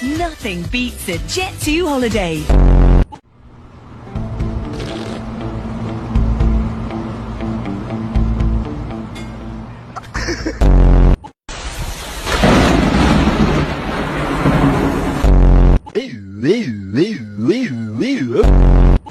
Nothing beats a Jet2 holiday. Ew, ew, ew, ew, ew.